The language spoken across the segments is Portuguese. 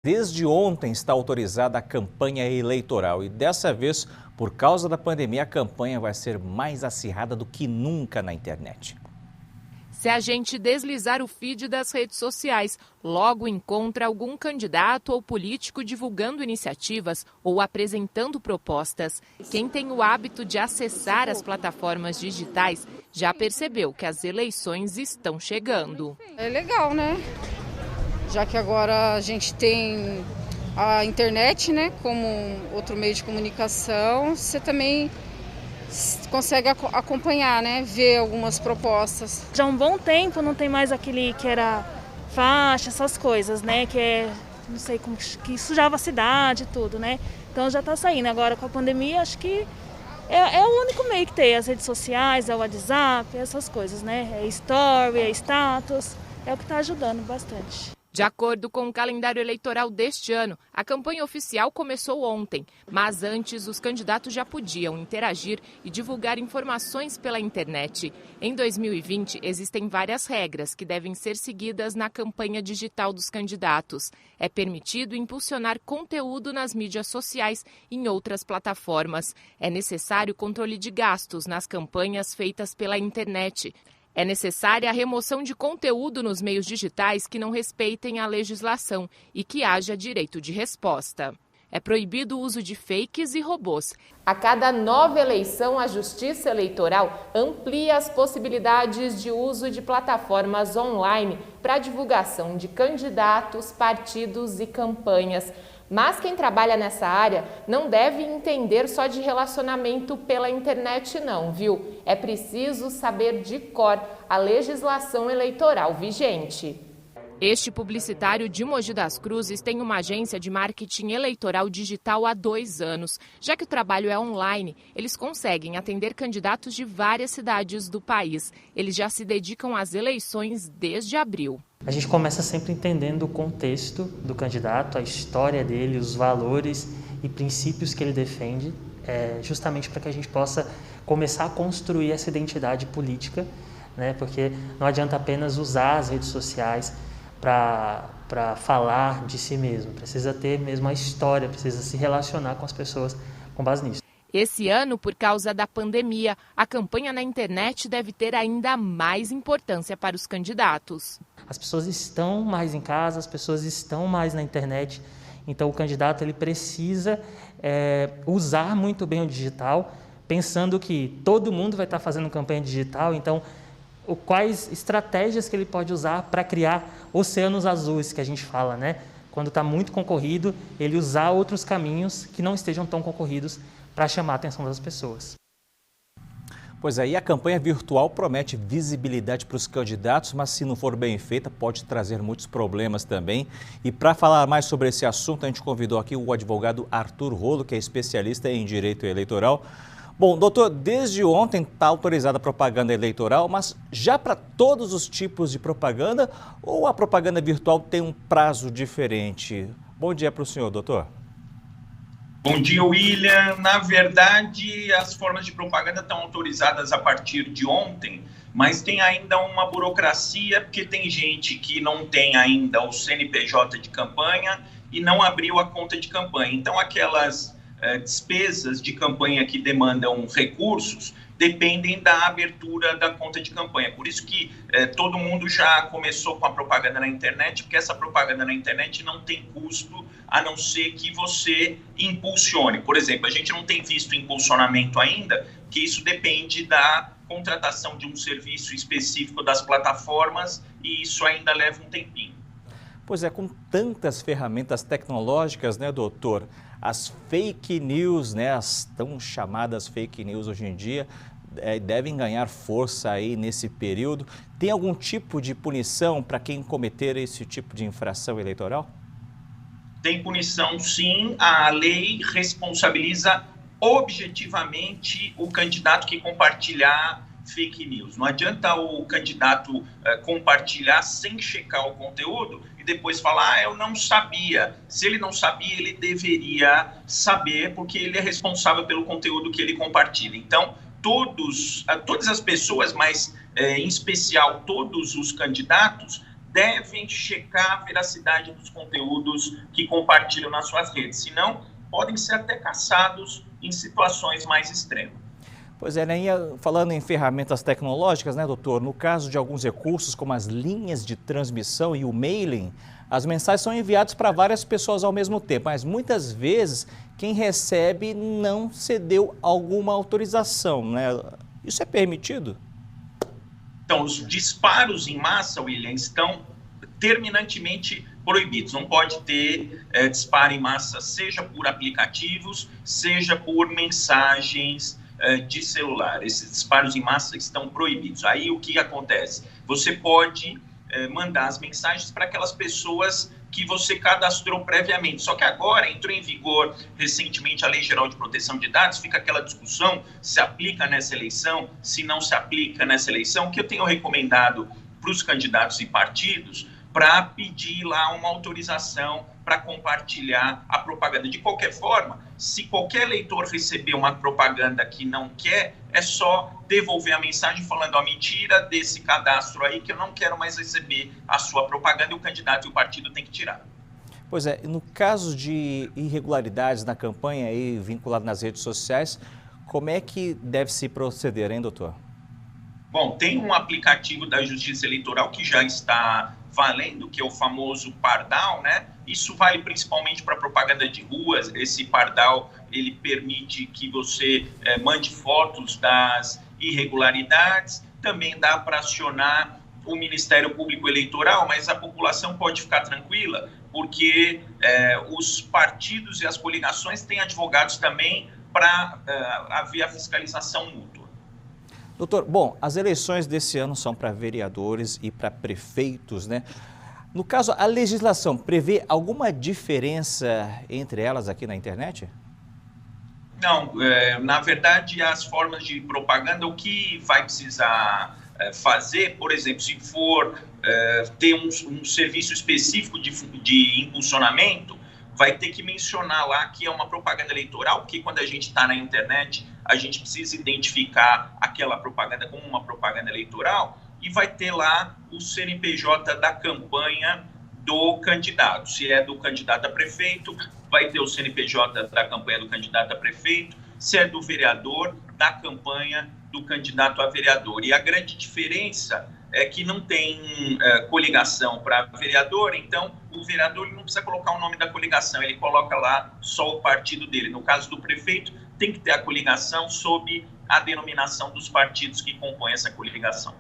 Desde ontem está autorizada a campanha eleitoral e dessa vez, por causa da pandemia, a campanha vai ser mais acirrada do que nunca na internet. Se a gente deslizar o feed das redes sociais, logo encontra algum candidato ou político divulgando iniciativas ou apresentando propostas. Quem tem o hábito de acessar as plataformas digitais já percebeu que as eleições estão chegando. É legal, né? Já que agora a gente tem a internet, né, como outro meio de comunicação, você também consegue acompanhar, né, ver algumas propostas. Já há um bom tempo não tem mais aquele que era faixa, essas coisas, né, que é, não sei como que sujava a cidade e tudo, né. Então já está saindo. Agora com a pandemia, acho que é o único meio que tem, as redes sociais, é o WhatsApp, essas coisas, né, é story, é status, é o que está ajudando bastante. De acordo com o calendário eleitoral deste ano, a campanha oficial começou ontem, mas antes os candidatos já podiam interagir e divulgar informações pela internet. Em 2020, existem várias regras que devem ser seguidas na campanha digital dos candidatos. É permitido impulsionar conteúdo nas mídias sociais e em outras plataformas. É necessário controle de gastos nas campanhas feitas pela internet. É necessária a remoção de conteúdo nos meios digitais que não respeitem a legislação e que haja direito de resposta. É proibido o uso de fakes e robôs. A cada nova eleição, a Justiça Eleitoral amplia as possibilidades de uso de plataformas online para divulgação de candidatos, partidos e campanhas. Mas quem trabalha nessa área não deve entender só de relacionamento pela internet não, viu? É preciso saber de cor a legislação eleitoral vigente. Este publicitário de Mogi das Cruzes tem uma agência de marketing eleitoral digital há 2 anos. Já que o trabalho é online, eles conseguem atender candidatos de várias cidades do país. Eles já se dedicam às eleições desde abril. A gente começa sempre entendendo o contexto do candidato, a história dele, os valores e princípios que ele defende, justamente para que a gente possa começar a construir essa identidade política, né? Porque não adianta apenas usar as redes sociais para falar de si mesmo, precisa ter mesmo a história, precisa se relacionar com as pessoas com base nisso. Esse ano, por causa da pandemia, a campanha na internet deve ter ainda mais importância para os candidatos. As pessoas estão mais em casa, as pessoas estão mais na internet, então o candidato ele precisa usar muito bem o digital, pensando que todo mundo vai estar fazendo campanha digital, então quais estratégias que ele pode usar para criar oceanos azuis, que a gente fala, né? Quando está muito concorrido, ele usar outros caminhos que não estejam tão concorridos para chamar a atenção das pessoas. Pois aí, a campanha virtual promete visibilidade para os candidatos, mas se não for bem feita, pode trazer muitos problemas também. E para falar mais sobre esse assunto, a gente convidou aqui o advogado Arthur Rolo, que é especialista em direito eleitoral. Bom, doutor, desde ontem está autorizada a propaganda eleitoral, mas já para todos os tipos de propaganda ou a propaganda virtual tem um prazo diferente? Bom dia para o senhor, doutor. Bom dia, William. Na verdade, as formas de propaganda estão autorizadas a partir de ontem, mas tem ainda uma burocracia, porque tem gente que não tem ainda o CNPJ de campanha e não abriu a conta de campanha. Então, aquelas despesas de campanha que demandam recursos dependem da abertura da conta de campanha. Por isso que todo mundo já começou com a propaganda na internet, porque essa propaganda na internet não tem custo, a não ser que você impulsione. Por exemplo, a gente não tem visto impulsionamento ainda, que isso depende da contratação de um serviço específico das plataformas e isso ainda leva um tempinho. Pois é, com tantas ferramentas tecnológicas, né, doutor? As fake news, né, as tão chamadas fake news hoje em dia, devem ganhar força aí nesse período. Tem algum tipo de punição para quem cometer esse tipo de infração eleitoral? Tem punição, sim. A lei responsabiliza objetivamente o candidato que compartilhar fake news. Não adianta o candidato compartilhar sem checar o conteúdo e depois falar, eu não sabia. Se ele não sabia, ele deveria saber, porque ele é responsável pelo conteúdo que ele compartilha. Então, todas as pessoas, mas em especial todos os candidatos, devem checar a veracidade dos conteúdos que compartilham nas suas redes, senão podem ser até caçados em situações mais extremas. Pois é, né? Falando em ferramentas tecnológicas, né, doutor? No caso de alguns recursos, como as linhas de transmissão e o mailing, as mensagens são enviadas para várias pessoas ao mesmo tempo, mas muitas vezes quem recebe não cedeu alguma autorização, né? Isso é permitido? Então, os disparos em massa, William, estão terminantemente proibidos. Não pode ter disparo em massa, seja por aplicativos, seja por mensagens de celular. Esses disparos em massa estão proibidos. Aí o que acontece? Você pode mandar as mensagens para aquelas pessoas que você cadastrou previamente. Só que agora entrou em vigor recentemente a Lei Geral de Proteção de Dados, fica aquela discussão se aplica nessa eleição, se não se aplica nessa eleição, que eu tenho recomendado para os candidatos e partidos para pedir lá uma autorização para compartilhar a propaganda. De qualquer forma, se qualquer eleitor receber uma propaganda que não quer, é só devolver a mensagem falando, ó, mentira desse cadastro aí que eu não quero mais receber a sua propaganda, e o candidato e o partido tem que tirar. Pois é, no caso de irregularidades na campanha aí vinculado nas redes sociais, como é que deve se proceder, hein, doutor? Bom, tem um aplicativo da Justiça Eleitoral que já está valendo, que é o famoso Pardal, né? Isso vale principalmente para propaganda de ruas. Esse Pardal, ele permite que você mande fotos das irregularidades. Também dá para acionar o Ministério Público Eleitoral, mas a população pode ficar tranquila, porque os partidos e as coligações têm advogados também para haver a fiscalização mútua. Doutor, bom, as eleições desse ano são para vereadores e para prefeitos, né? No caso, a legislação prevê alguma diferença entre elas aqui na internet? Não, na verdade, as formas de propaganda, o que vai precisar fazer, por exemplo, se for ter um serviço específico de impulsionamento, vai ter que mencionar lá que é uma propaganda eleitoral, porque quando a gente está na internet, a gente precisa identificar aquela propaganda como uma propaganda eleitoral, e vai ter lá o CNPJ da campanha do candidato. Se é do candidato a prefeito, vai ter o CNPJ da campanha do candidato a prefeito. Se é do vereador, da campanha do candidato a vereador. E a grande diferença é que não tem coligação para vereador, então o vereador ele não precisa colocar o nome da coligação, ele coloca lá só o partido dele. No caso do prefeito, tem que ter a coligação sob a denominação dos partidos que compõem essa coligação.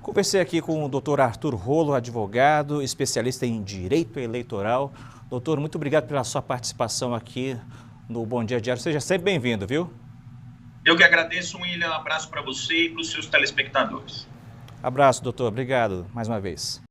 Conversei aqui com o doutor Arthur Rolo, advogado, especialista em direito eleitoral. Doutor, muito obrigado pela sua participação aqui no Bom Dia Diário. Seja sempre bem-vindo, viu? Eu que agradeço, William. Um abraço para você e para os seus telespectadores. Abraço, doutor. Obrigado mais uma vez.